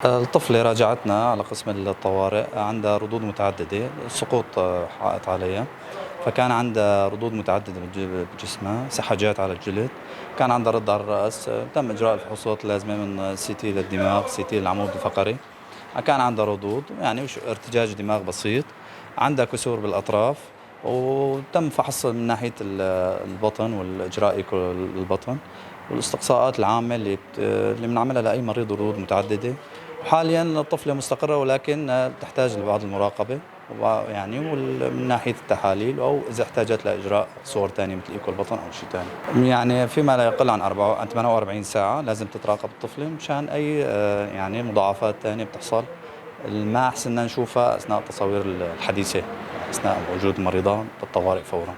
الطفلة راجعتنا على قسم الطوارئ عندها ردود متعددة، السقوط حققت عليها، فكان عندها ردود متعددة بجسمها، سحجات على الجلد، كان عندها رد على الرأس، تم إجراء الفحوصات اللازمة من سي تي للدماغ، سي تي للعمود الفقري، كان عندها ردود يعني ارتجاج دماغ بسيط، عندها كسور بالأطراف، وتم فحص من ناحية البطن والإجراء إيكو البطن والاستقصاءات العامة اللي بنعملها لأي مريض ردود متعددة. حاليا الطفلة مستقرة ولكن تحتاج لبعض المراقبة يعني من ناحية التحاليل أو إذا احتاجت لإجراء صور تانية مثل إيكو البطن أو شيء تاني. يعني فيما لا يقل عن 48 ساعة لازم تتراقب الطفلة مشان أي يعني مضاعفات تانية بتحصل ما أحسننا نشوفها أثناء التصاوير الحديثة أثناء وجود المريضة بالطوارئ فورا.